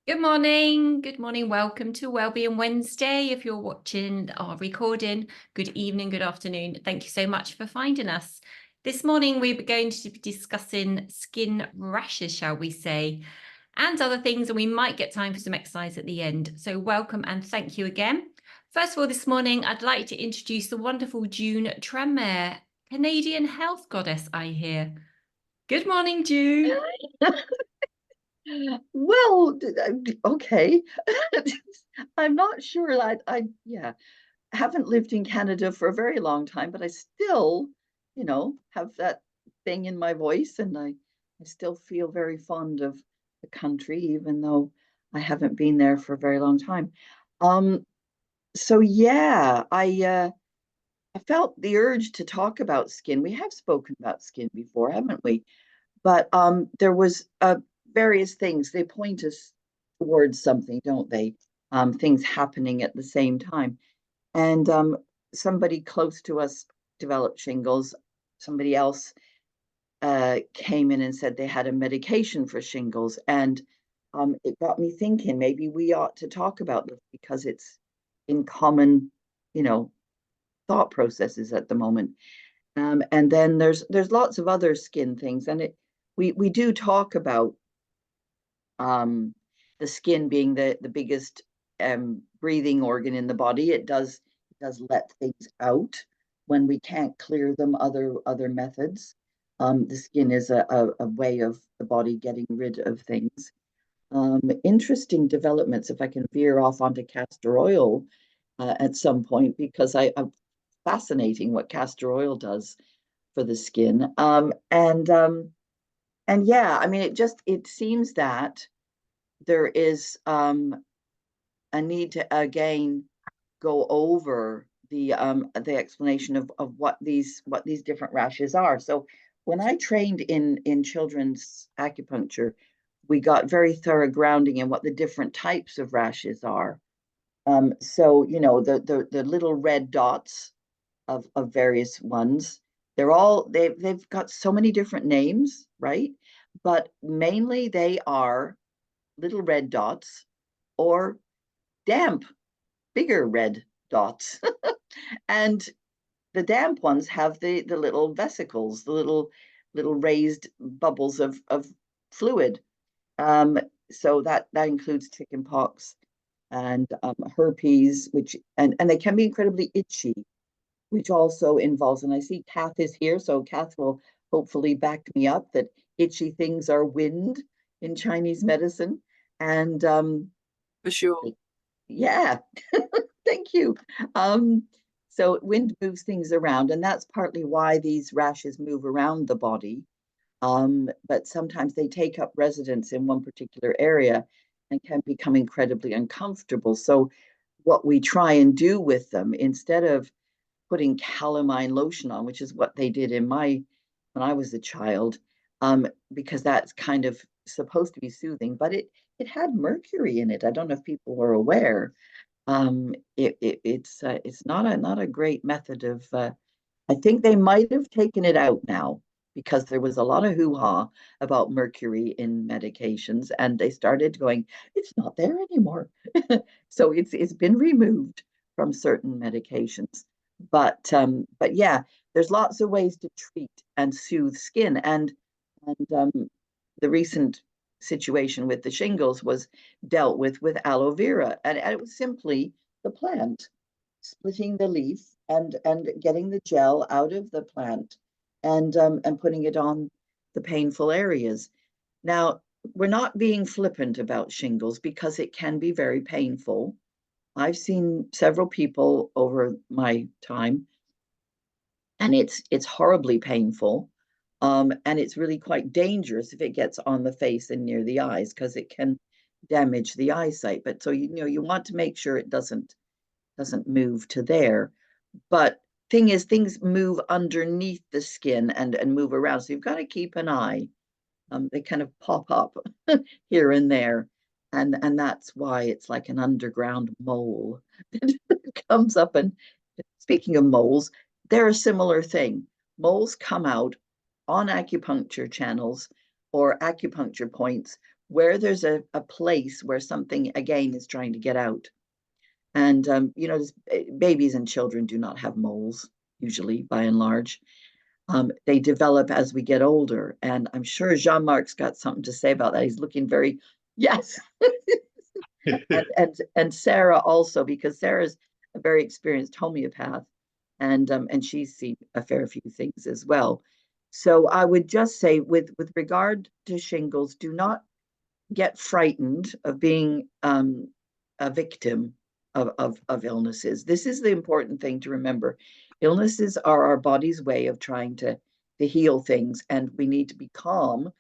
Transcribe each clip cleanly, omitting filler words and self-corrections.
Good morning. Good morning. Welcome to Wellbeing Wednesday. If you're watching or recording, good evening, good afternoon. Thank you so much for finding us. This morning, we're going to be discussing skin rashes, shall we say, and other things, and we might get time for some exercise at the end. So welcome and thank you again. First of all, this morning, I'd like to introduce the wonderful June Tranmere, Canadian health goddess, I hear. Good morning, June. Well, okay. I'm not sure. I haven't lived in Canada for a very long time, but I still, have that thing in my voice, and I still feel very fond of the country, even though I haven't been there for a very long time. Um, so yeah, I felt the urge to talk about skin. We have spoken about skin before, haven't we? But there was various things. They point us towards something, don't they? Things happening at the same time. And somebody close to us developed shingles. Somebody else came in and said they had a medication for shingles. And it got me thinking maybe we ought to talk about this because it's in common, you know, thought processes at the moment. And then there's lots of other skin things, and we do talk about um, the skin being the biggest breathing organ in the body. It does let things out when we can't clear them other methods. The skin is a way of the body getting rid of things. Interesting developments, if I can veer off onto castor oil at some point, because I'm fascinating what castor oil does for the skin. And yeah, I mean, it seems that there is a need to again go over the explanation of what these different rashes are. So when I trained in children's acupuncture, we got very thorough grounding in what the different types of rashes are. So the little red dots of various ones. They've got so many different names, right? But mainly they are little red dots or damp, bigger red dots. And the damp ones have the little vesicles, the little raised bubbles of fluid. Um, so that includes chickenpox and herpes, and they can be incredibly itchy, which also involves, and I see Kath is here, so Kath will hopefully back me up that itchy things are wind in Chinese medicine. And For sure. yeah, thank you. Um, so wind moves things around, and that's partly why these rashes move around the body. But sometimes they take up residence in one particular area and can become incredibly uncomfortable. So what we try and do with them, instead of putting calamine lotion on, which is what they did when I was a child, because that's kind of supposed to be soothing, but it had mercury in it. I don't know if people were aware. It's not a great method of. I think they might have taken it out now because there was a lot of hoo-ha about mercury in medications, and they started going, it's not there anymore. So it's been removed from certain medications. But yeah, there's lots of ways to treat and soothe skin, and the recent situation with the shingles was dealt with aloe vera, and it was simply the plant splitting the leaf and getting the gel out of the plant and putting it on the painful areas. Now, we're not being flippant about shingles because it can be very painful. I've seen several people over my time, and it's horribly painful. And it's really quite dangerous if it gets on the face and near the eyes because it can damage the eyesight. But so you want to make sure it doesn't move to there. But thing is, things move underneath the skin and move around. So you've got to keep an eye. They kind of pop up here and there. And that's why it's like an underground mole that comes up. And speaking of moles, they're a similar thing. Moles come out on acupuncture channels or acupuncture points where there's a place where something again is trying to get out. And babies and children do not have moles usually, by and large. They develop as we get older, and I'm sure Jean-Marc's got something to say about that. He's looking very, yes. and Sarah also, because Sarah's a very experienced homeopath, and she's seen a fair few things as well. So I would just say, with regard to shingles, do not get frightened of being a victim of illnesses. This is the important thing to remember. Illnesses are our body's way of trying to heal things, and we need to be calm,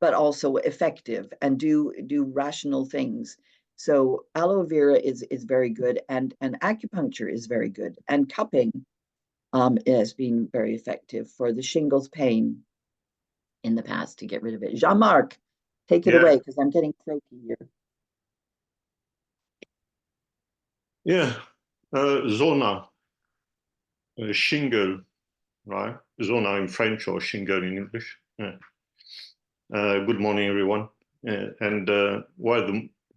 but also effective and do rational things. So aloe vera is very good, and acupuncture is very good, and cupping has been very effective for the shingles pain in the past to get rid of it. Jean-Marc, take it away, because I'm getting croaky here. Yeah, zona, shingle, right? Zona in French or shingle in English. Yeah. Good morning, everyone. The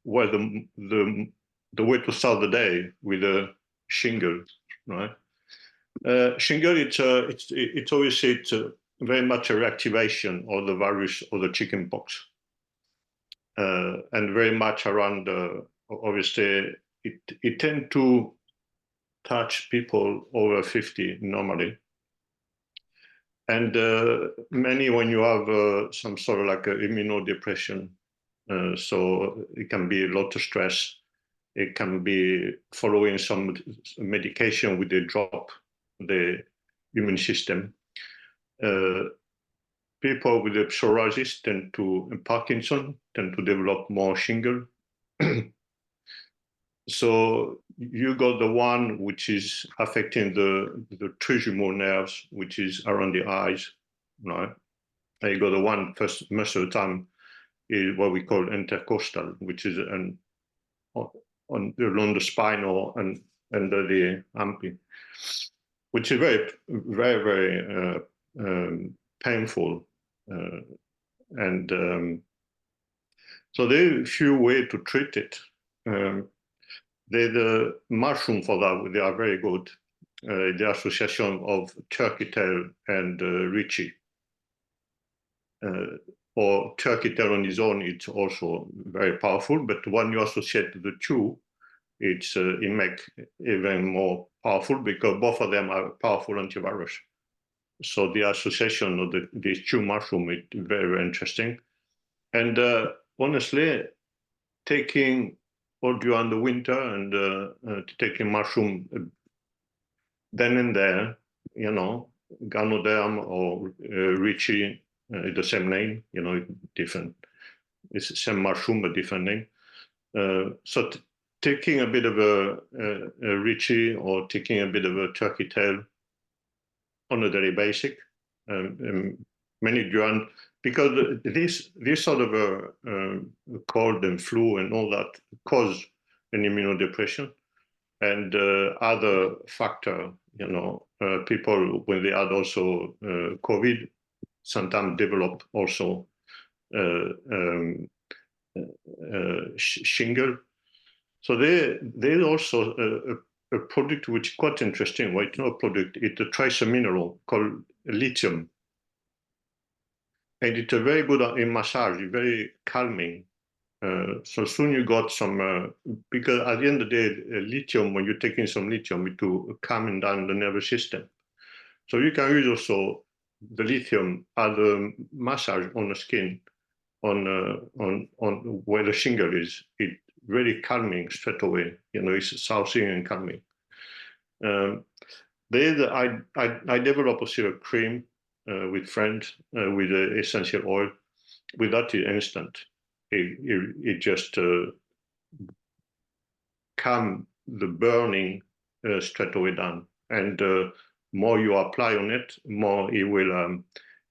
way to start the day with a shingle, right? Shingle, it's obviously very much a reactivation of the virus or the chickenpox, and very much around. Obviously, it tends to touch people over 50 normally. And many when you have some sort of like immunodepression, so it can be a lot of stress. It can be following some medication with the drop the immune system. People with the psoriasis and Parkinson tend to develop more shingle. So you got the one which is affecting the trigeminal nerves, which is around the eyes, right? And you got the one most of the time is what we call intercostal, which is along the spine or under the armpit, which is very, very, very painful. So there are a few ways to treat it. The mushroom for that, they are very good. The association of turkey tail and reishi. Or turkey tail on its own, it's also very powerful, but when you associate the two, it makes even more powerful because both of them are powerful antivirus. So the association of these two mushrooms is very, very interesting. And honestly, taking all during the winter and taking mushroom then and there, Ganoderm or reishi, the same name, different. It's the same mushroom, but different name. So taking a bit of a reishi or taking a bit of a turkey tail on a daily basis, many during, because this sort of a cold and flu and all that cause an immunodepression, and other factor, people when they had also COVID sometimes develop also shingle. So there's also a product which is quite interesting. Well, it's not a product, it's a trace mineral called lithium. And it's a very good in massage, very calming. So soon you got some, because at the end of the day, lithium, when you're taking some lithium, it to calming down the nervous system. So you can use also the lithium as a massage on the skin, on where the shingle is. It really calming straight away. It's soothing and calming. I developed also a cream with friends with essential oil. With that, it's instant. It just calm the burning straight away down, and more you apply on it, more it will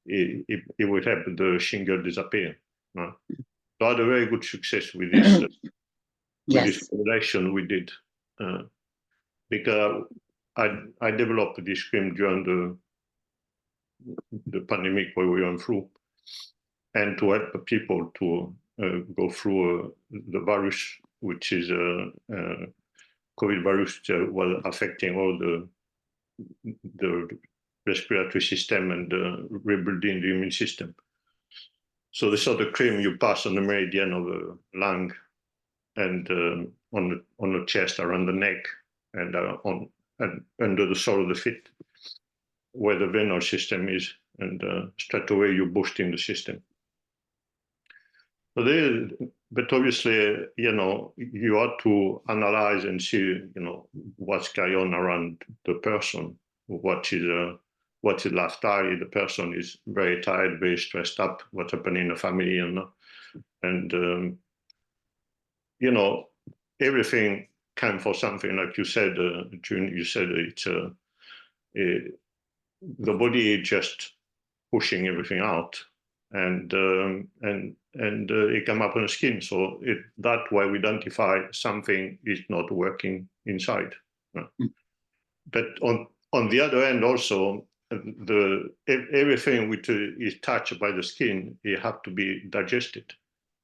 help the shingle disappear. So I had a very good success with this this formulation we did, because I developed this cream during the pandemic where we went through. and to help the people to go through the virus, which is COVID virus, was affecting all the respiratory system and rebuilding the immune system. So this sort of cream you pass on the meridian of the lung and on the chest, around the neck, and and under the sole of the feet, where the venous system is, and straight away you're boosting the system. So but obviously, you have to analyze and see, what's going on around the person, what is lifestyle. The person is very tired, very stressed up, what's happening in the family, and everything came for something. Like you said, June, you said it's the body just pushing everything out, and it come up on the skin. So that way we identify something is not working inside. But on the other end also, everything which is touched by the skin, it have to be digested.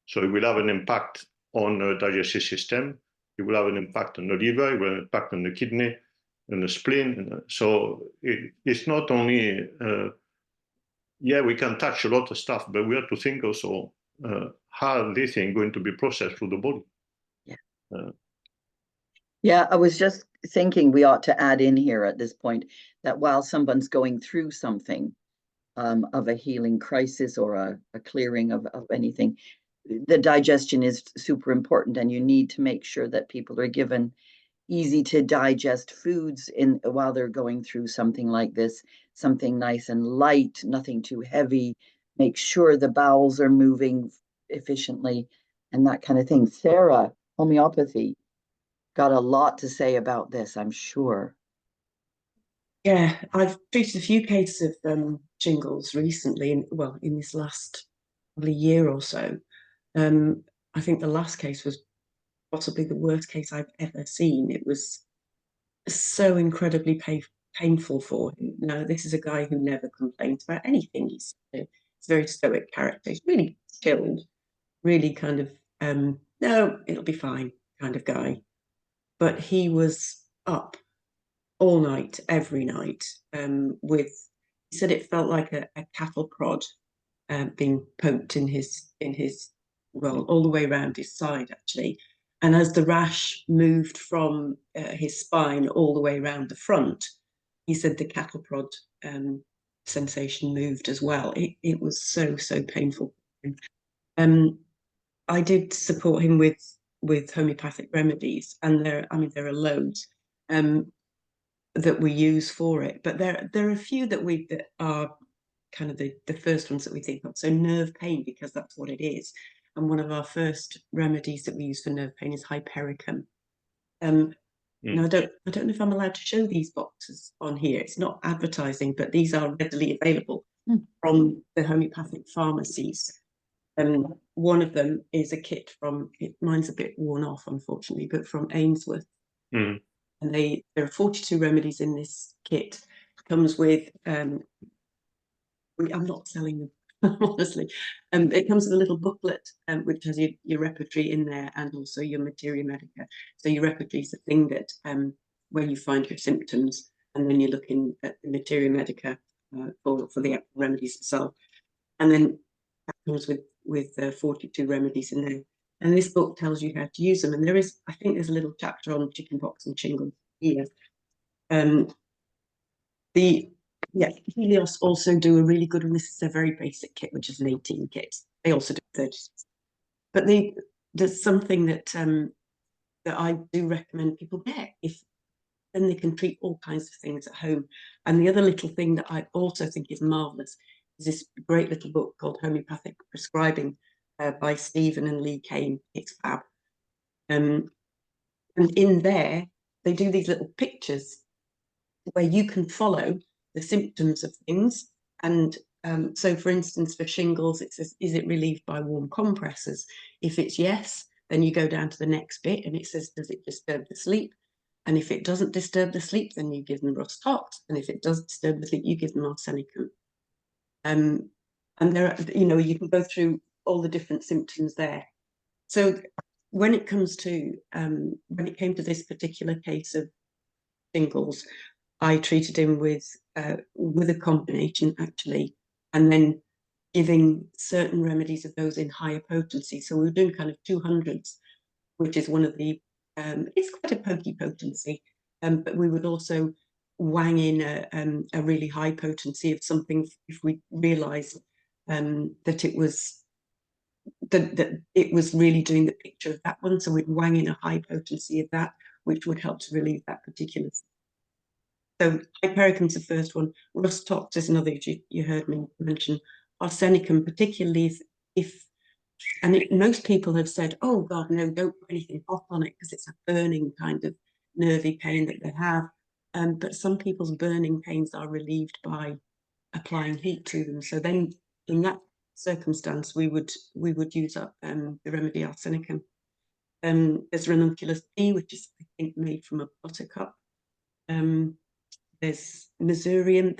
So it will have an impact on the digestive system. It will have an impact on the liver. It will have an impact on the kidney and the spleen. So it's not only we can touch a lot of stuff, but we have to think also how this thing going to be processed through the body. Yeah, I was just thinking we ought to add in here at this point that while someone's going through something of a healing crisis or a clearing of anything, the digestion is super important, and you need to make sure that people are given easy to digest foods while they're going through something like this, something nice and light, nothing too heavy. Make sure the bowels are moving efficiently and that kind of thing. Sarah, homeopathy, got a lot to say about this, I'm sure. Yeah, I've treated a few cases of shingles recently, in this last probably year or so. I think the last case was possibly the worst case I've ever seen. It was so incredibly painful for him. Now, this is a guy who never complains about anything. He's a very stoic character. He's really chilled, really kind of, no, it'll be fine kind of guy. But he was up all night, every night, he said it felt like a cattle prod being poked in his all the way around his side, actually. And as the rash moved from his spine all the way around the front, he said the cattle prod sensation moved as well. It was so painful. I did support him with homeopathic remedies, and there are loads that we use for it. But there are a few that are kind of the first ones that we think of. So nerve pain, because that's what it is. And one of our first remedies that we use for nerve pain is hypericum. Now, I don't know if I'm allowed to show these boxes on here. It's not advertising, but these are readily available from the homeopathic pharmacies. One of them is a kit mine's a bit worn off, unfortunately, but from Ainsworths. And there are 42 remedies in this kit. It comes with, I'm not selling them, honestly. It comes with a little booklet which has your repertory in there, and also your materia medica. So your repertory is the thing that where you find your symptoms, and then you're looking at the materia medica for the remedies itself. And then that comes with 42 remedies in there. And this book tells you how to use them. And I think there's a little chapter on chickenpox and shingles here. Helios also do a really good one. This is a very basic kit, which is an 18 kit. They also do 30. But there's something that I do recommend people get, then they can treat all kinds of things at home. And the other little thing that I also think is marvelous is this great little book called Homeopathic Prescribing by Stephen and Lee Kayne. It's fab. And in there, they do these little pictures where you can follow the symptoms of things. And so, for instance, for shingles, it says, is it relieved by warm compresses? If it's yes, then you go down to the next bit and it says, does it disturb the sleep? And if it doesn't disturb the sleep, then you give them rust hot. And if it does disturb the sleep, you give them arsenicum. And there are, you know, you can go through all the different symptoms there. So when it comes to when it came to this particular case of shingles, I treated him with a combination actually, and then giving certain remedies of those in higher potency. So we were doing kind of 200s, which is one of the it's quite a pokey potency, but we would also wang in a really high potency of something if we realised that it was that it was really doing the picture of that one. So we'd wang in a high potency of that, which would help to relieve that particular. So hypericum's the first one. Rus tox is another, you heard me mention. Arsenicum, particularly if most people have said, oh God, no, don't put anything hot on it because it's a burning kind of nervy pain that they have. But some people's burning pains are relieved by applying heat to them. So then in that circumstance, we would use up the remedy arsenicum. There's ranunculus B, which is, I think, made from a buttercup. There's Missourian.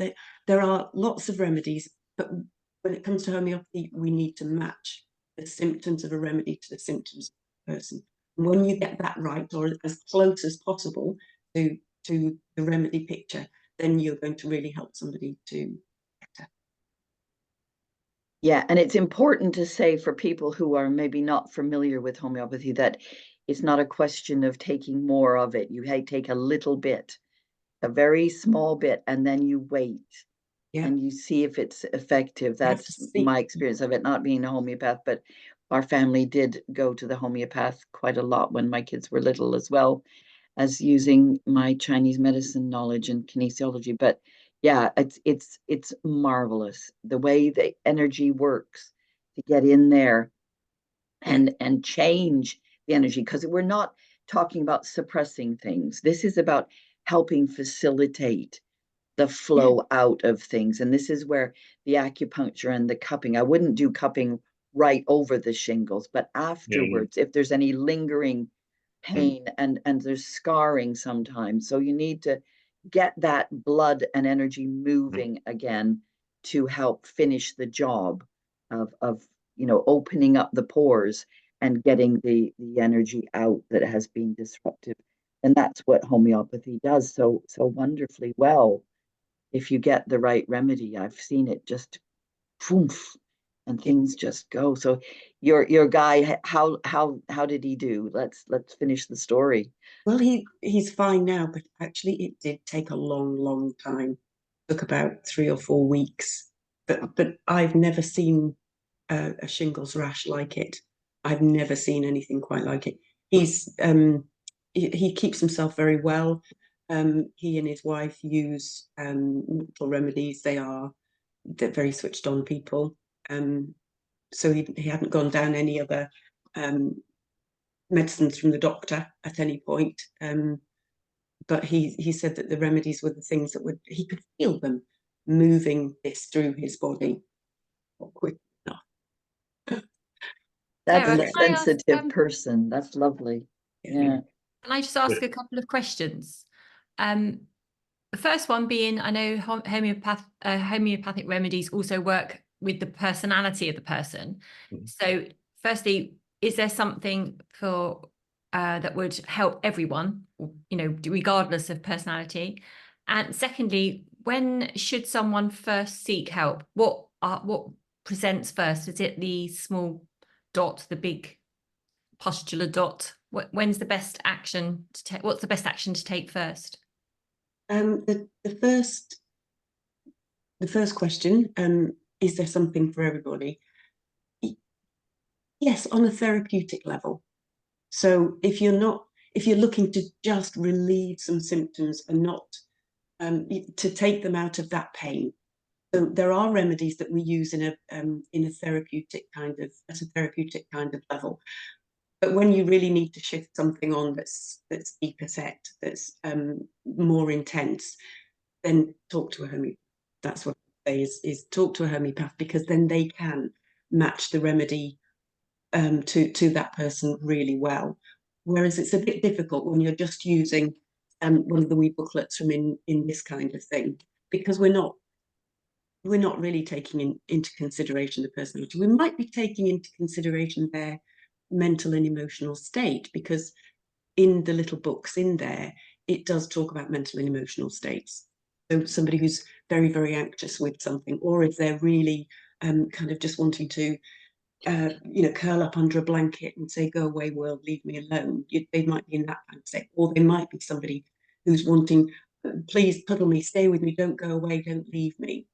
There are lots of remedies, but when it comes to homeopathy, we need to match the symptoms of a remedy to the symptoms of the person. And when you get that right, or as close as possible to the remedy picture, then you're going to really help somebody to better. Yeah, and it's important to say for people who are maybe not familiar with homeopathy that it's not a question of taking more of it. You take a little bit, a very small bit, and then you wait. Yeah. And you see if it's effective. That's my experience of it, not being a homeopath, but our family did go to the homeopath quite a lot when my kids were little, as well as using my Chinese medicine knowledge and kinesiology. But yeah, it's marvelous the way the energy works to get in there and change the energy, because we're not talking about suppressing things. This is about helping facilitate the flow out of things. And this is where the acupuncture and the cupping, I wouldn't do cupping right over the shingles, but afterwards, if there's any lingering pain and there's scarring sometimes. So you need to get that blood and energy moving again to help finish the job of opening up the pores and getting the energy out that has been disruptive. And that's what homeopathy does so wonderfully well. If you get the right remedy, I've seen it just poof, and things just go. So your guy, how did he do? Let's finish the story. Well, he's fine now, but actually it did take a long time. It took about 3 or 4 weeks. But I've never seen a shingles rash like it. I've never seen anything quite like it. He keeps himself very well. He and his wife use natural remedies. They're very switched on people. So he hadn't gone down any other medicines from the doctor at any point. But he said that the remedies were the things that he could feel them moving this through his body quick enough. That's Sarah, a sensitive person. That's lovely. Yeah. Can I just ask a couple of questions? The first one being, I know homeopathic remedies also work with the personality of the person. So firstly, is there something for that would help everyone, regardless of personality? And secondly, when should someone first seek help? What presents first? Is it the small dot, the big pustular dot? When's the best action to take? What's the best action to take first? The first question, is there something for everybody? Yes, on a therapeutic level. So if you're looking to just relieve some symptoms and not to take them out of that pain. So there are remedies that we use in a therapeutic kind of level. But when you really need to shift something on that's deeper set, that's more intense, then talk to a homeopath. That's what I say is talk to a homeopath, because then they can match the remedy to that person really well. Whereas it's a bit difficult when you're just using one of the wee booklets from in this kind of thing, because we're not we're not really taking into consideration the personality. We might be taking into consideration their mental and emotional state, because in the little books in there, it does talk about mental and emotional states. So somebody who's very, very anxious with something, or if they're really kind of just wanting to, curl up under a blanket and say, go away, world, leave me alone. They might be in that kind of state. Or they might be somebody who's wanting, please cuddle me, stay with me, don't go away, don't leave me.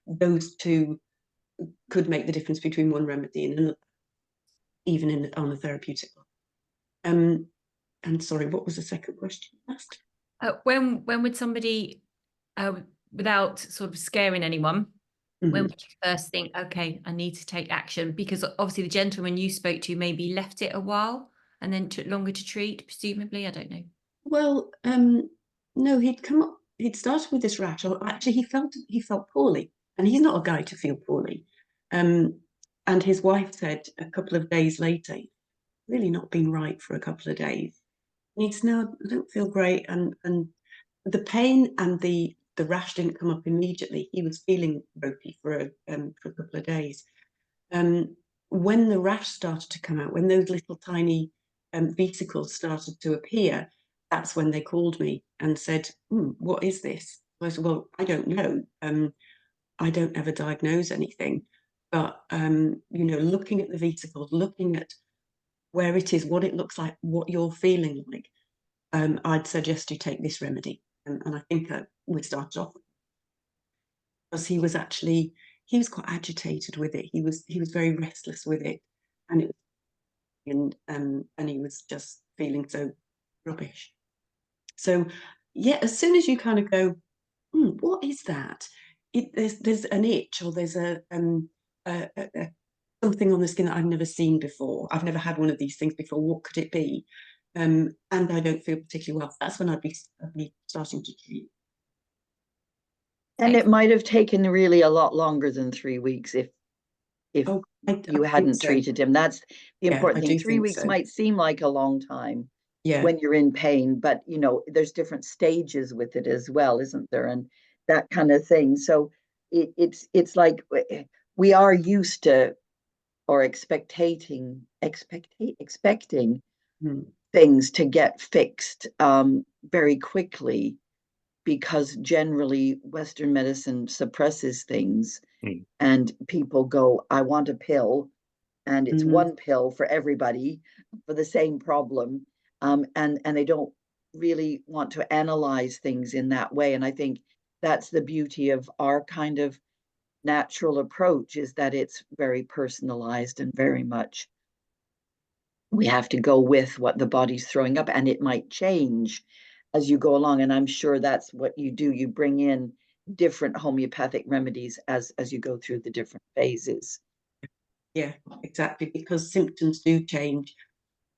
Those two could make the difference between one remedy and another, even on a therapeutic level. And sorry, what was the second question asked? When would somebody, without sort of scaring anyone, when would you first think, okay, I need to take action? Because obviously the gentleman you spoke to maybe left it a while and then took longer to treat, presumably. I don't know. Well, no, he'd started with this rash. Or actually, he felt poorly, and he's not a guy to feel poorly. And his wife said a couple of days later, really not been right for a couple of days. And he's now, I don't feel great, and the pain and the rash didn't come up immediately. He was feeling ropey for a couple of days. When the rash started to come out, when those little tiny vesicles started to appear, that's when they called me and said, what is this? I said, well, I don't know. I don't ever diagnose anything, but looking at the vesicles, looking at where it is, what it looks like, what you're feeling like, I'd suggest you take this remedy. And I think we started off because he was quite agitated with it. He was very restless with it, and he was just feeling so rubbish. So yeah, as soon as you kind of go, what is that? There's an itch, or there's a something on the skin that I've never seen before. I've never had one of these things before. What could it be? And I don't feel particularly well. That's when I'd be starting to treat. And it might have taken really a lot longer than 3 weeks if you hadn't treated him. That's the important thing. 3 weeks might seem like a long time when you're in pain, but there's different stages with it as well, isn't there? And that kind of thing. So it's like we are used to or expecting things to get fixed very quickly, because generally Western medicine suppresses things and people go, I want a pill, and it's one pill for everybody for the same problem. And they don't really want to analyze things in that way. And I think that's the beauty of our kind of natural approach, is that it's very personalized and very much we have to go with what the body's throwing up, and it might change as you go along. And I'm sure that's what you do. You bring in different homeopathic remedies as you go through the different phases. Yeah, exactly, because symptoms do change.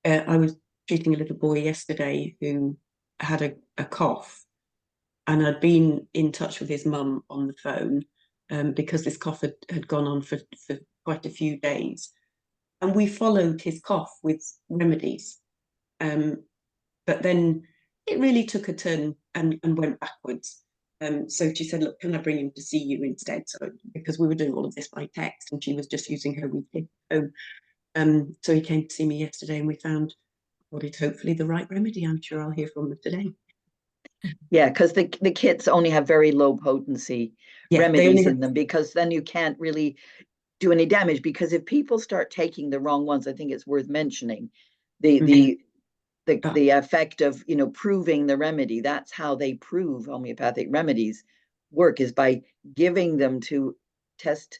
I was treating a little boy yesterday who had a cough, and I'd been in touch with his mum on the phone because this cough had gone on for quite a few days. And we followed his cough with remedies. But then it really took a turn and went backwards. So she said, look, can I bring him to see you instead? So, because we were doing all of this by text and she was just using her weekly phone. So he came to see me yesterday, and we found what is hopefully the right remedy. I'm sure I'll hear from them today. Yeah, because the kits only have very low potency remedies in them, because then you can't really do any damage. Because if people start taking the wrong ones, I think it's worth mentioning the effect of proving the remedy. That's how they prove homeopathic remedies work, is by giving them to test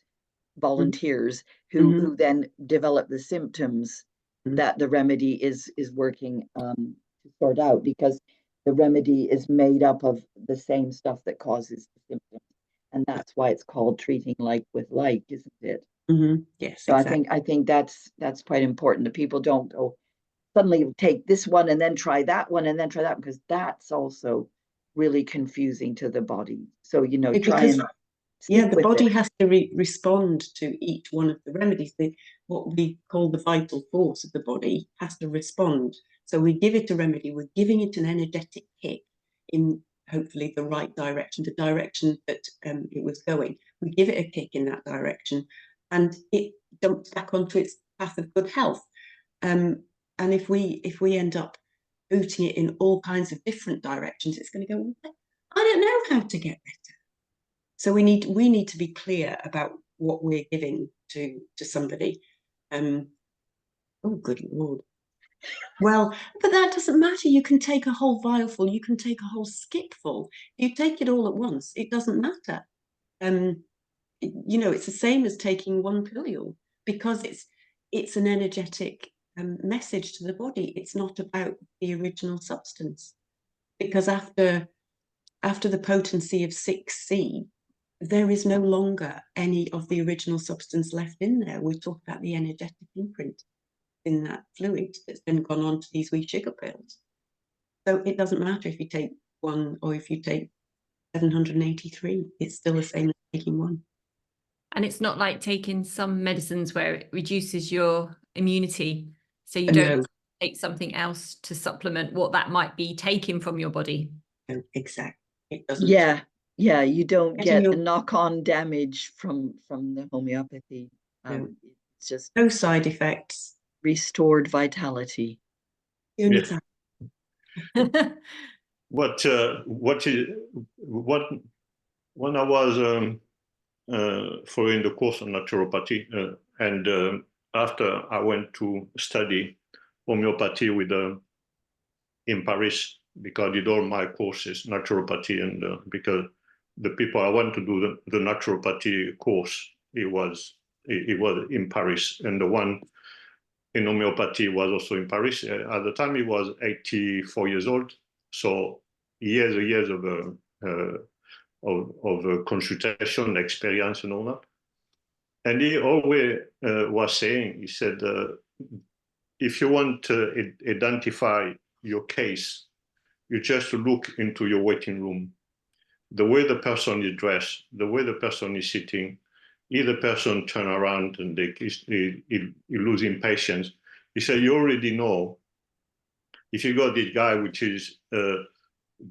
volunteers who then develop the symptoms that the remedy is working to sort out, because the remedy is made up of the same stuff that causes the symptoms. And that's why it's called treating like with like, isn't it? Yes. So exactly. I think that's quite important, that people don't go suddenly take this one and then try that one and then try that, because that's also really confusing to the body. So try and the body has to respond to each one of the remedies. What we call the vital force of the body has to respond. So we give it a remedy, we're giving it an energetic kick in hopefully the right direction, the direction that it was going. We give it a kick in that direction, and it dumps back onto its path of good health. And if we end up booting it in all kinds of different directions, it's going to go, I don't know how to get better. So we need to be clear about what we're giving to somebody. Oh, good Lord. Well, but that doesn't matter. You can take a whole vial full, you can take a whole skip full. If you take it all at once, it doesn't matter. You know, it's the same as taking one pilule, because it's an energetic message to the body. It's not about the original substance, because after the potency of 6C, there is no longer any of the original substance left in there. We talk about the energetic imprint in that fluid that's then gone on to these wee sugar pills. So it doesn't matter if you take one or if you take 783, it's still the same as taking one. And it's not like taking some medicines where it reduces your immunity, so you don't take something else to supplement what that might be taking from your body. No, exactly. It doesn't. Yeah, you don't get a knock-on damage from the homeopathy. No. It's just no side effects. Restored vitality. Yeah. When I was following the course on naturopathy, and after I went to study homeopathy in Paris, because I did all my courses, naturopathy, and because the people I went to do the naturopathy course, it was in Paris, and the one in homeopathy was also in Paris. At the time, he was 84 years old, so years of consultation, experience, and all that. And he always was saying, he said, if you want to identify your case, you just look into your waiting room. The way the person is dressed, the way the person is sitting, if the person turn around and he losing patience, he said, you already know. If you got this guy which is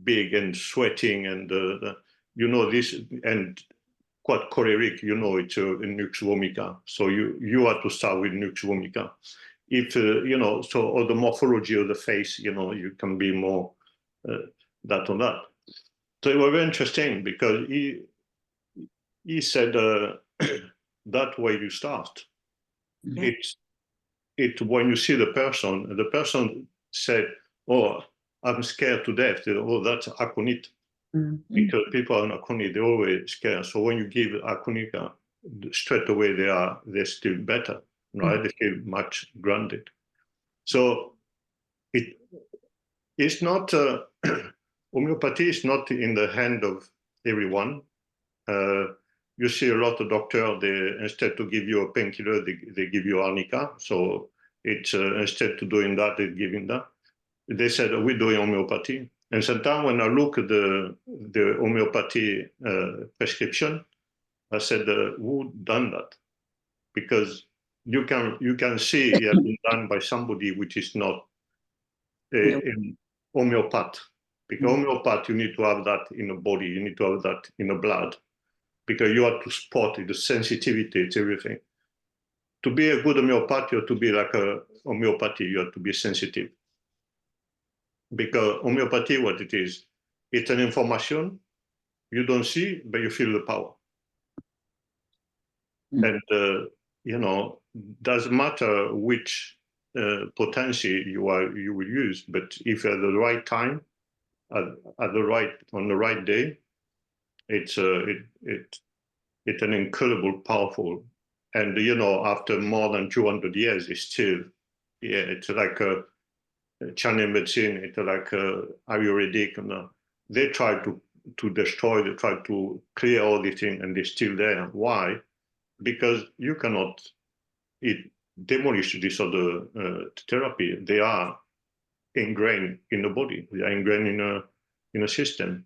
big and sweating, and you know this, and quite choleric, you know it's a nux vomica. So you have to start with nux vomica. If you know, so, or the morphology of the face, you know, you can be more that or that. So it was very interesting, because he said that way you start. Yeah. It's when you see the person said, oh, I'm scared to death. Oh, that's aconite. Mm-hmm. Because people are on aconite, they're always scared. So when you give aconica, straight away they're still better, right? Mm-hmm. They feel much grounded. So it's not homeopathy is not in the hand of everyone. You see a lot of doctors, they instead to give you a painkiller, they give you arnica. So it's instead to doing that, they're giving that. They said, we're doing homeopathy. And sometimes when I look at the homeopathy prescription, I said, who done that? Because you can see it has been done by somebody which is not a homeopath. Because homeopath, you need to have that in the body, you need to have that in the blood, because you have to spot it, the sensitivity, it's everything. To be a good homeopath, you have to be like a homeopathy, you have to be sensitive. Because homeopathy, what it is, it's an information you don't see, but you feel the power. And, you know, doesn't matter which potency you will use, but if at the right time, on the right day, it's an incredible, powerful, and you know, after more than 200 years, it's still, it's like a Chinese medicine, it's like Ayurvedic, and they try to destroy, they try to clear all these things, and they're still there. Why? Because you cannot demolish this other therapy. They are ingrained in the body. They are ingrained in a system.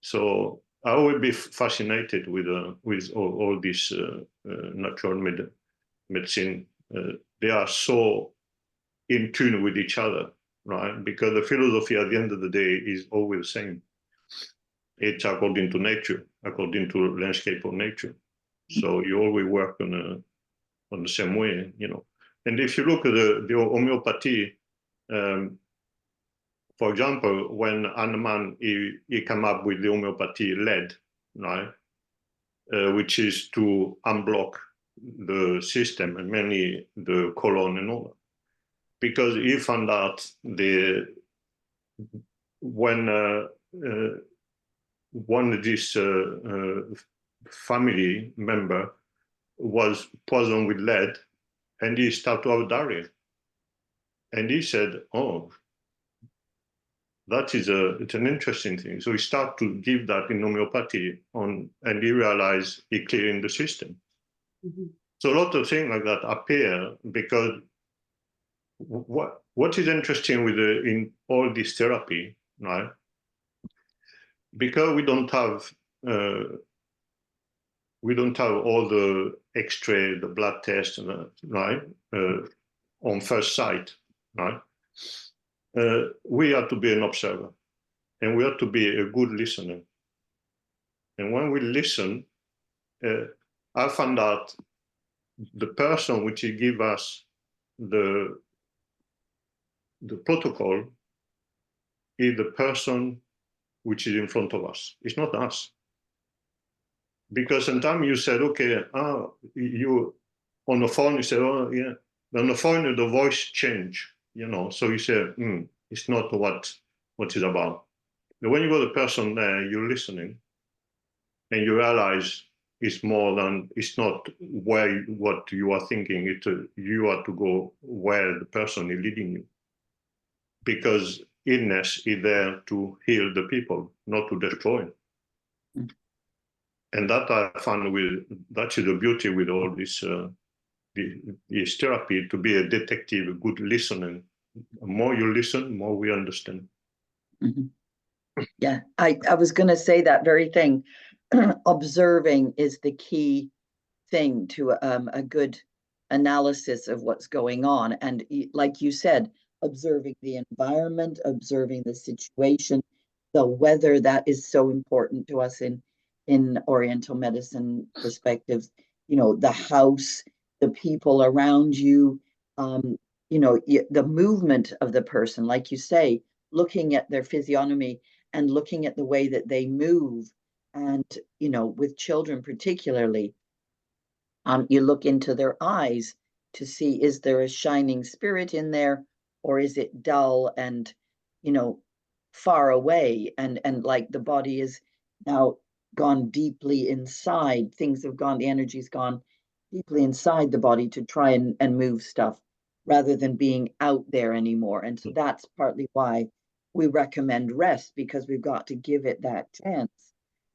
So I will be fascinated with all this natural medicine. They are so in tune with each other, right? Because the philosophy at the end of the day is always the same. it's according to nature, according to landscape of nature. So you always work on the same way, you know. And if you look at the homeopathy, for example, when Hahnemann he came up with the homeopathy lead, right, which is to unblock the system and mainly the colon and all that, because he found out when one of this family member was poisoned with lead, and he started to have diarrhea, and he said, "Oh, that is it's an interesting thing." So he started to give that in homeopathy and he realized he clearing the system. Mhm. So a lot of things like that appear because what is interesting with in all this therapy, right? Because we don't have all the X-ray, the blood test, right, on first sight, right? We have to be an observer, and we have to be a good listener. And when we listen, I found out the person which give us the protocol is the person which is in front of us. It's not us. Because sometimes you said, okay, you on the phone, you say, oh yeah. On the phone, the voice change, you know. So you say, it's not what it's about. But when you got the person there, you're listening, and you realize it's more than, it's not what you are thinking. You have to go where the person is leading you, because illness is there to heal the people, not to destroy. And that I found that is the beauty with all this this therapy, to be a detective, a good listener. The more you listen, the more we understand. Mm-hmm. Yeah, I was going to say that very thing. Observing is the key thing to a good analysis of what's going on. And like you said, observing the environment, observing the situation, the weather, that is so important to us in Oriental medicine perspectives. You know, the house, the people around you, you know, the movement of the person, like you say, looking at their physiognomy and looking at the way that they move. And, you know, with children particularly, you look into their eyes to see, is there a shining spirit in there, or is it dull and, you know, far away, and like the body is now gone deeply inside. Things have gone, the energy's gone deeply inside the body to try and move stuff rather than being out there anymore. And so that's partly why we recommend rest, because we've got to give it that chance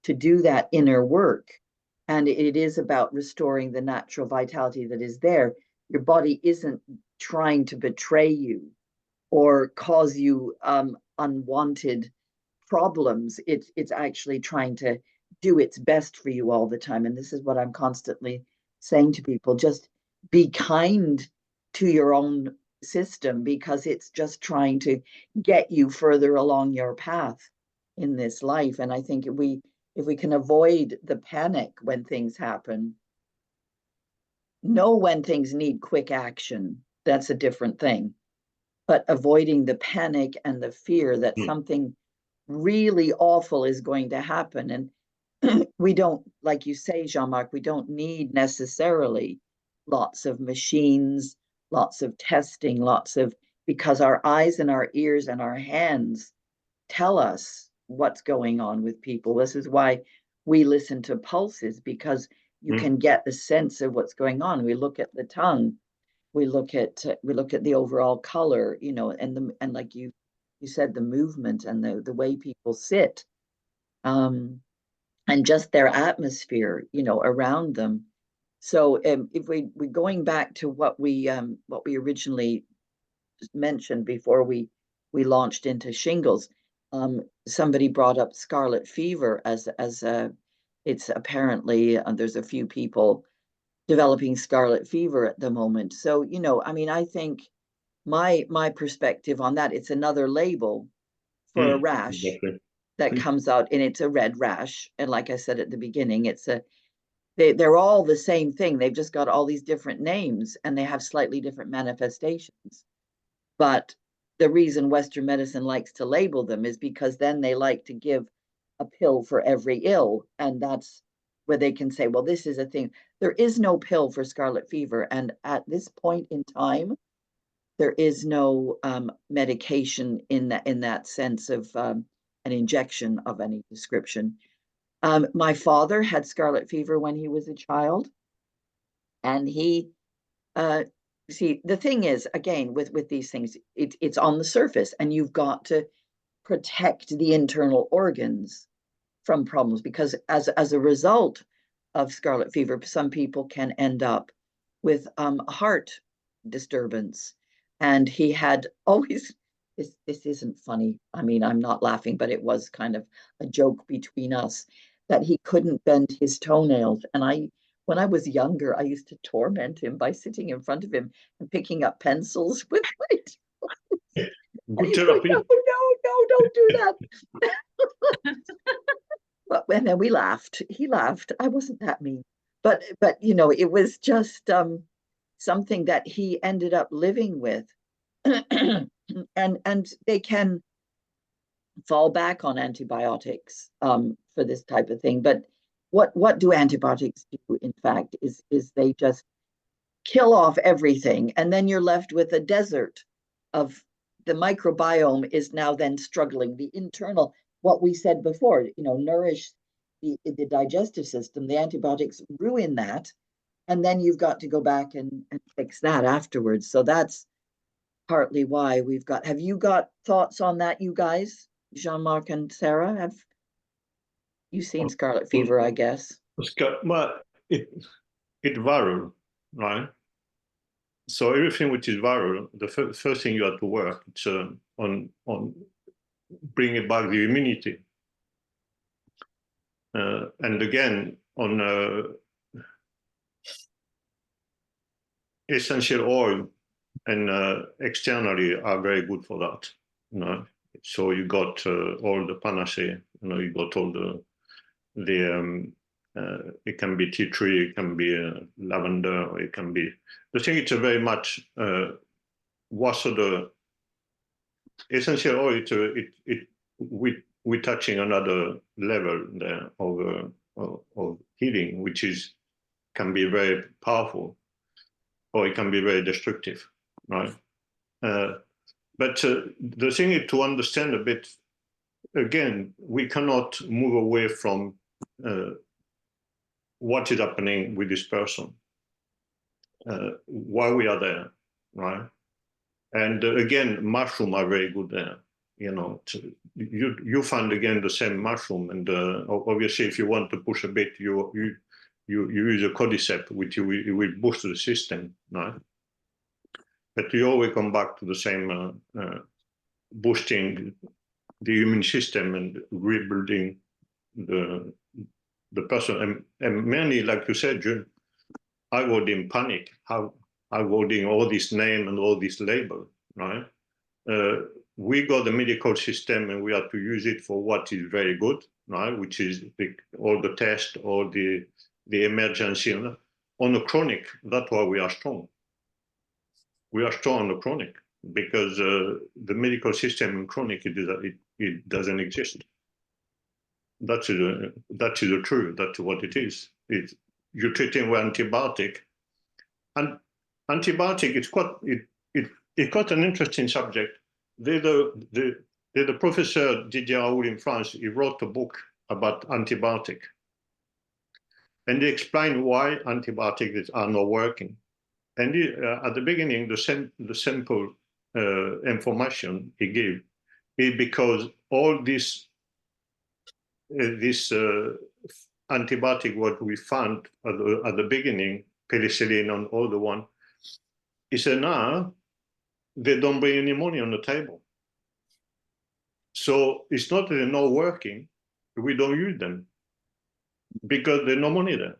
to do that inner work. And it is about restoring the natural vitality that is there. Your body isn't trying to betray you or cause you unwanted problems. It's actually trying to do its best for you all the time. And this is what I'm constantly saying to people: just be kind to your own system, because it's just trying to get you further along your path in this life. And I think if we can avoid the panic when things happen, know when things need quick action, that's a different thing. But avoiding the panic and the fear that something really awful is going to happen. And we don't, like you say, Jean-Marc, we don't need necessarily lots of machines, lots of testing, because our eyes and our ears and our hands tell us what's going on with people. This is why we listen to pulses, because you can get the sense of what's going on. We look at the tongue, we look at the overall color, you know, and like you said, the movement and the way people sit, and just their atmosphere, you know, around them. So if we going back to what we originally mentioned before we launched into shingles, somebody brought up Scarlett Fever as it's apparently there's a few people developing Scarlett Fever at the moment. So, you know, I mean, I think my perspective on that, it's another label for a rash. Exactly. that comes out, and it's a red rash. And like I said at the beginning, they're all the same thing. They've just got all these different names, and they have slightly different manifestations. But the reason Western medicine likes to label them is because then they like to give a pill for every ill. And that's where they can say, well, this is a thing. There is no pill for scarlet fever. And at this point in time, there is no medication in that sense of an injection of any description. My father had scarlet fever when he was a child, and he see, the thing is, again, with these things, it's on the surface, and you've got to protect the internal organs from problems, because as a result of scarlet fever, some people can end up with heart disturbance. And he had always, this isn't funny. I mean, I'm not laughing, but it was kind of a joke between us, that he couldn't bend his toenails. And when I was younger, I used to torment him by sitting in front of him and picking up pencils with my toes. Good therapy. No, don't do that. But and then we laughed. He laughed. I wasn't that mean. But it was just something that he ended up living with. and they can fall back on antibiotics for this type of thing. But what do antibiotics do, in fact, is they just kill off everything, and then you're left with a desert of the microbiome is now then struggling. The internal, what we said before, nourish the digestive system. The antibiotics ruin that, and then you've got to go back and fix that afterwards. So that's partly why we've got. Have you got thoughts on that, you guys? Jean-Marc and Sarah, have you seen scarlet fever, I guess? Well, it viral, right? So everything which is viral, the first thing you have to work it's on bringing back the immunity, and again on essential oil and externally are very good for that. So you got all the panacea. You got all the it can be tea tree, it can be lavender, or it can be. The thing it's a very much what's the essential oil. We're touching another level there of healing, which can be very powerful, or it can be very destructive, right? But the thing is to understand a bit. Again, we cannot move away from what is happening with this person, why we are there, right? And again, mushrooms are very good there. You find again the same mushroom, and obviously, if you want to push a bit, you use a cordyceps, which will boost the system, right? But you always come back to the same boosting the immune system and rebuilding the person. And many, like you said, June, I was in panic. How I was in all this name and all this label, right? We got the medical system, and we have to use it for what is very good, right? Which is all the tests, all the emergency. On the chronic, that's why we are strong. We are strong on the chronic, because the medical system in chronic, it doesn't exist. That is the truth. That's what it is. You're treating with antibiotic, and antibiotic. It's quite an interesting subject. The professor Didier Raould in France. He wrote a book about antibiotic, and he explained why antibiotics are not working. And at the beginning, the simple information he gave is because all this antibiotic, what we found at the beginning, penicillin and all the one, he said, now they don't bring any money on the table. So it's not that they're not working, we don't use them because there's no money there.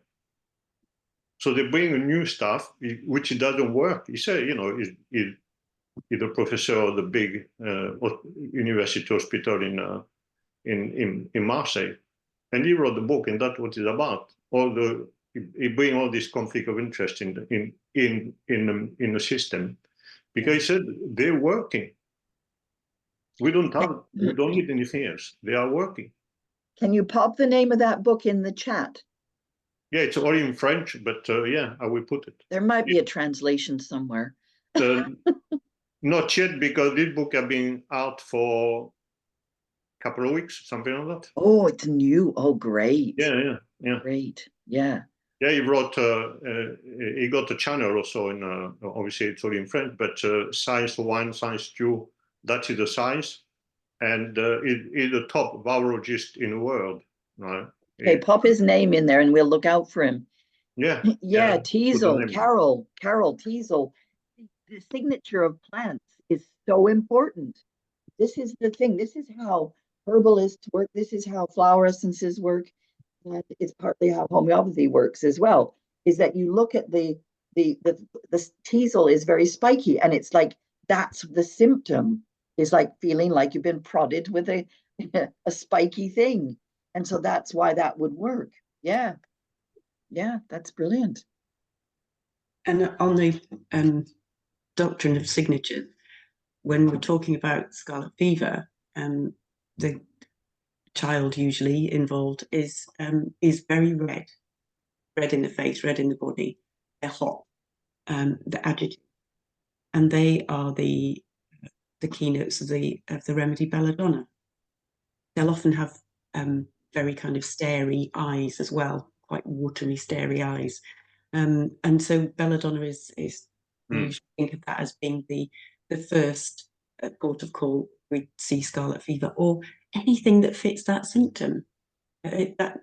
So they bring new stuff which doesn't work. He said, he's the professor of the big university hospital in Marseille, and he wrote the book, and that's what it's about. He bring all this conflict of interest in the system, because he said they're working. We don't need anything else. They are working. Can you pop the name of that book in the chat? Yeah, it's all in French, but yeah, I will put it. There might be a translation somewhere. Not yet, because this book has been out for a couple of weeks, something like that. Oh, it's new. Oh, great. Yeah. Great. Yeah. Yeah, he wrote, he got a channel also in, obviously it's all in French, but Science 1, Science 2, that is the science. And he's the top virologist in the world. Right? Okay, pop his name in there and we'll look out for him. Yeah. Yeah, Teasel, Carol Teasel. The signature of plants is so important. This is the thing. This is how herbalists work. This is how flower essences work. And it's partly how homeopathy works as well, is that you look at the teasel is very spiky, and it's like that's the symptom, is like feeling like you've been prodded with a spiky thing. And so that's why that would work. Yeah, that's brilliant. And on the doctrine of signatures, when we're talking about scarlet fever, the child usually involved is very red in the face, red in the body. They're hot, they're agitated, and they are the keynotes of the remedy belladonna. They'll often have very kind of starey eyes as well, quite watery, starey eyes. And so belladonna is we usually think of that as being the first port of call. We see scarlet fever or anything that fits that symptom. That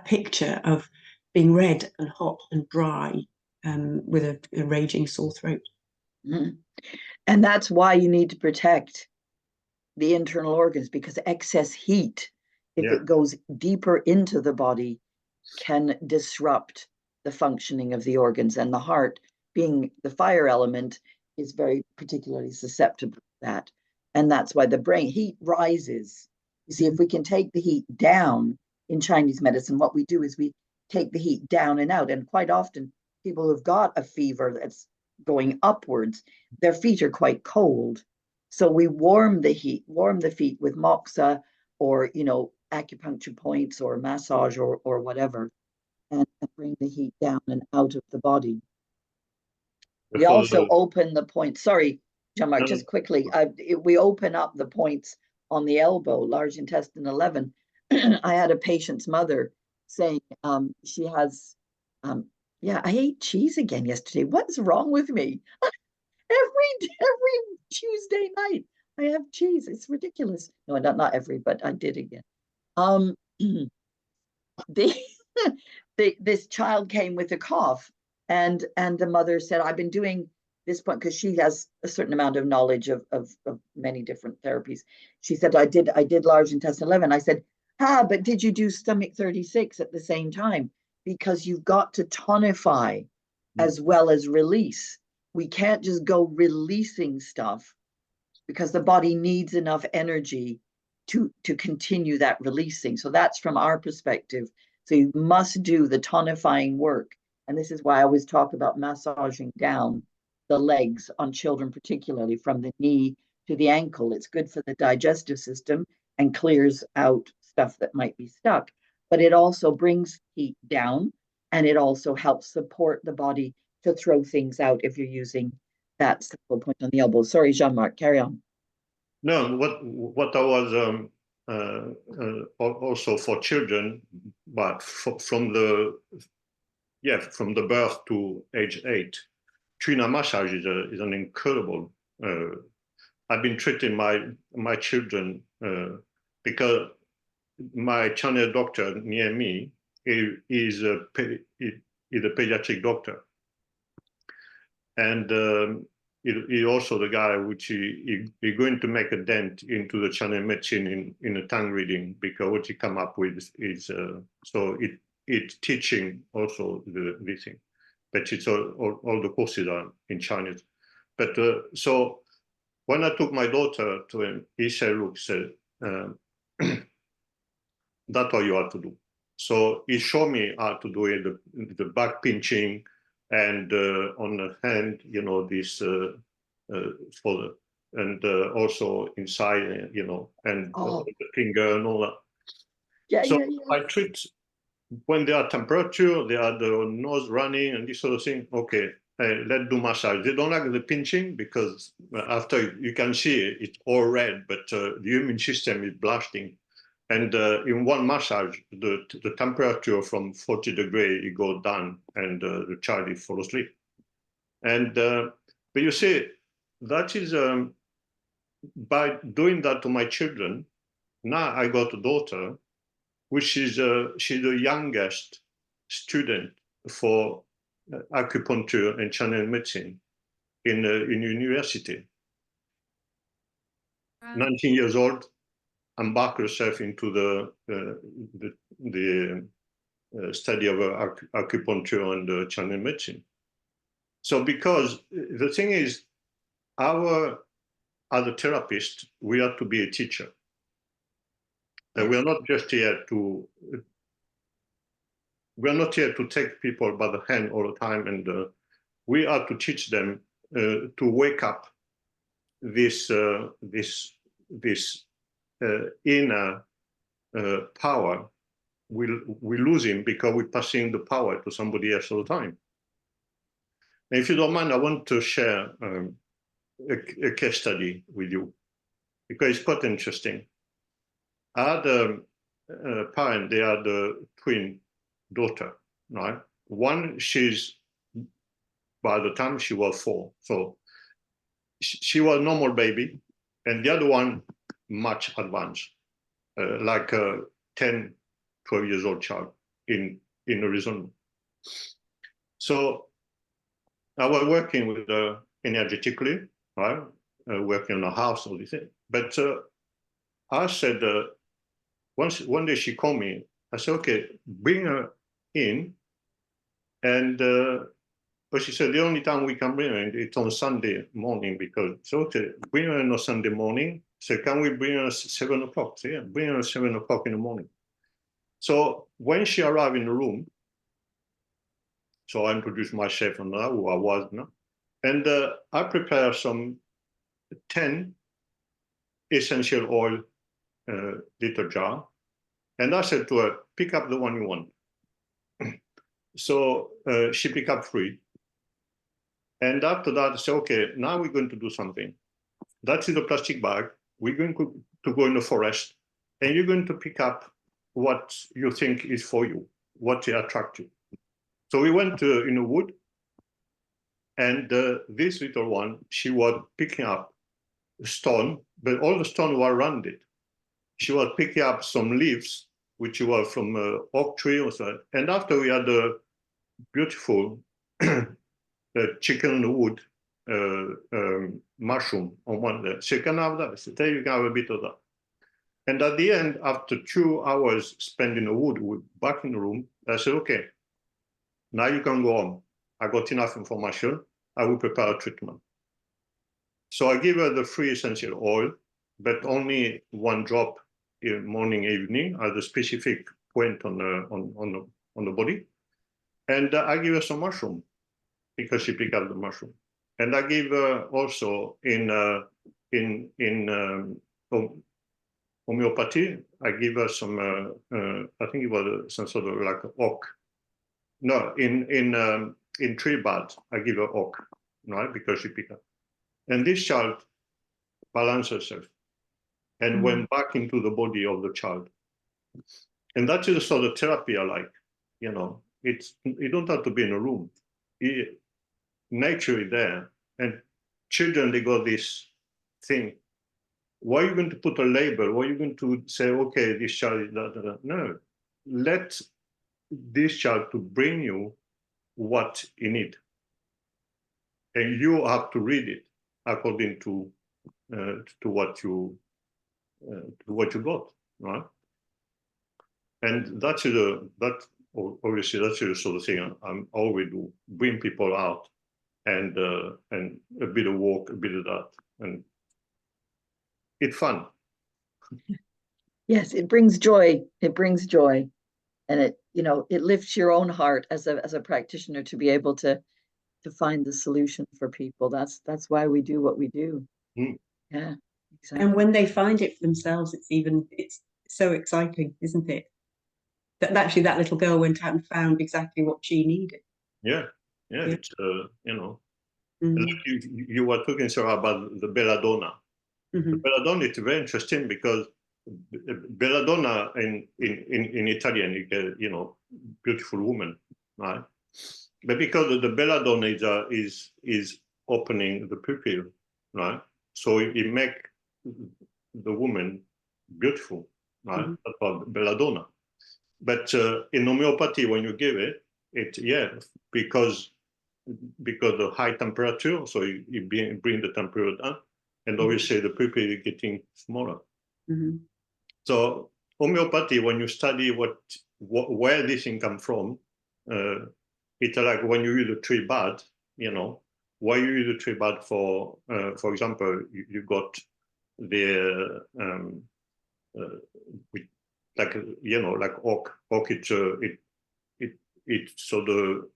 picture of being red and hot and dry with a raging sore throat. And that's why you need to protect the internal organs, because excess heat, if it goes deeper into the body, can disrupt the functioning of the organs, and the heart, being the fire element, is very particularly susceptible to that. And that's why the brain heat rises. You see, if we can take the heat down in Chinese medicine, what we do is we take the heat down and out. And quite often people who've got a fever that's going upwards, their feet are quite cold. So we warm the feet with moxa, or acupuncture points or massage or whatever, and bring the heat down and out of the body. We also open the points. Sorry, Jean-Marc, just quickly. We open up the points on the elbow, large intestine 11. I had a patient's mother saying she has, I ate cheese again yesterday. What's wrong with me? Every Tuesday night I have cheese. It's ridiculous. No, not every, but I did again. This child came with a cough, and the mother said, I've been doing this point, because she has a certain amount of knowledge of many different therapies. She said, I did large intestine 11. I said, but did you do stomach 36 at the same time? Because you've got to tonify as well as release. We can't just go releasing stuff, because the body needs enough energy to continue that releasing. So that's from our perspective. So you must do the tonifying work. And this is why I always talk about massaging down the legs on children, particularly from the knee to the ankle. It's good for the digestive system and clears out stuff that might be stuck. But it also brings heat down, and it also helps support the body to throw things out if you're using that simple point on the elbow. Sorry, Jean-Marc, carry on. No, what I was also for children, but from the birth to age 8, Trina massage is an incredible. I've been treating my children because my channel doctor near me is a pediatric doctor, and he also the guy which he going to make a dent into the channel medicine in a tongue reading, because what he come up with is so it's teaching also this thing, but it's all the courses are in Chinese. But so when I took my daughter to him, he said, look, That's what you have to do. So he showed me how to do it, the back pinching, and on the hand, you know, this for the, and also inside, you know, and the finger and all that. Yeah, So yeah, yeah. I treat when they are temperature, they are the nose running and this sort of thing. Okay, let's do massage. They don't like the pinching because after you can see it's all red, but the immune system is blasting. And in one massage, the temperature from 40 degrees, it goes down and the child will fall asleep. And but you see, that is by doing that to my children. Now I got a daughter, which is she's the youngest student for acupuncture and Chinese medicine in university. 19 years old, embarked herself into the study of acupuncture and Chinese medicine. So because the thing is, as a therapist, we have to be a teacher. And we are not just here to, take people by the hand all the time, and we are to teach them to wake up this inner power. We lose him because we're passing the power to somebody else all the time. And if you don't mind, I want to share a case study with you because it's quite interesting. I had a parent, they had a twin daughter, right? One, she's, by the time she was 4, so she was a normal baby, and the other one much advanced, like a 10, 12 years old child in Arizona. So I was working with her energetically, right? Working on a house, all this thing. But I said, one day she called me. I said, okay, bring her in. And but she said, the only time we can bring her in, it's on Sunday morning because, so okay, bring her on Sunday morning. So can we bring her at 7 o'clock? So yeah, bring her at 7 o'clock in the morning. So when she arrived in the room, so I introduced myself and who I was now. And I prepared some 10 essential oil little jar. And I said to her, pick up the one you want. So she picked up 3. And after that, I said, okay, now we're going to do something. That's in the plastic bag. We're going to go in the forest, and you're going to pick up what you think is for you, what attracts you. So we went in the wood, and this little one, she was picking up a stone, but all the stones were around it. She was picking up some leaves, which were from oak tree or so. And after we had a beautiful chicken in the wood mushroom on one day. So you can have that. So there you can have a bit of that. And at the end, after 2 hours spent in the wood, back in the room, I said, okay, now you can go home. I got enough information. I will prepare a treatment. So I give her the 3 essential oil, but only 1 drop in morning, evening, at a specific point on the body. And I give her some mushroom because she picked up the mushroom. And I give her also in homeopathy, I give her some, I think it was some sort of like oak. No, in tree bark, I give her oak, right? Because she picked up. And this child balanced herself and went back into the body of the child. And that is the sort of therapy I like. You know, you don't have to be in a room. Nature is there, and children, they got this thing. Why are you going to put a label? Why are you going to say, okay, this child is that? No, let this child to bring you what you need, and you have to read it according to what you got, right? And that's obviously that's the sort of thing I'm always do, bring people out. And a bit of walk, a bit of that, and it's fun. Yes, it brings joy. It brings joy. And it, you know, it lifts your own heart as a practitioner to be able to find the solution for people. That's why we do what we do. Mm. Yeah, exactly. And when they find it for themselves, it's so exciting, isn't it? That actually that little girl went out and found exactly what she needed. Yeah. Yeah. It's you know, Mhm. like you were talking, Sarah, about the belladonna. Mhm. The belladonna is very interesting because belladonna in Italian, you get, you know, beautiful woman, right? But because the belladonna is opening the pupil, right? So it make the woman beautiful, right? Mhm. That's called belladonna. But in homeopathy, when you give it, because of high temperature, so you bring the temperature down, and obviously the pupil is getting smaller. Mhm. So homeopathy, when you study where this thing come from, it's like when you use a tree bud, you know, why you use a tree bud for example, you got the like, you know, like oak, it's so the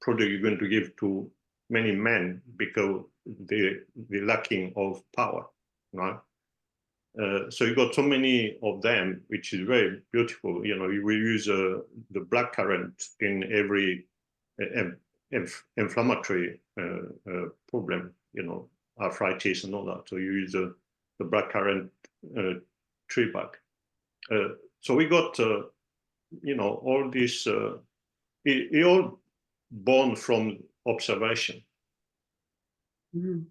product you're going to give to many men because they're lacking of power, right? So you got so many of them, which is very beautiful. You know, you will use the blackcurrant in every inflammatory problem, you know, arthritis and all that. So you use the blackcurrant tree bark. So we got, you know, all this, it all born from observation. Mhm.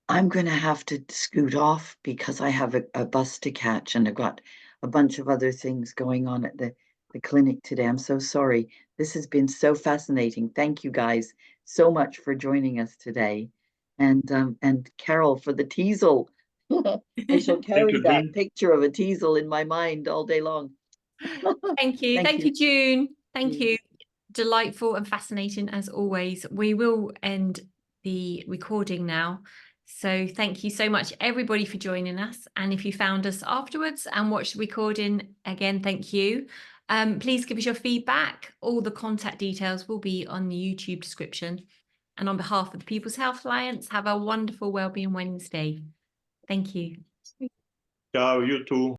I'm going to have to scoot off because I have a bus to catch and I've got a bunch of other things going on at the clinic today. I'm so sorry. This has been so fascinating. Thank you guys so much for joining us today. And Carol for the teasel. I shall carry you, that June. picture of a teasel in my mind all day long. Thank you. Thank Thank you. you, June. Thank Mm. you. Delightful and fascinating as always. We will end the recording now. So thank you so much, everybody, for joining us. And if you found us afterwards and watched the recording, again, thank you. Please give us your feedback. All the contact details will be on the YouTube description. And on behalf of the People's Health Alliance, have a wonderful Wellbeing Wednesday. Thank you. Ciao, you too.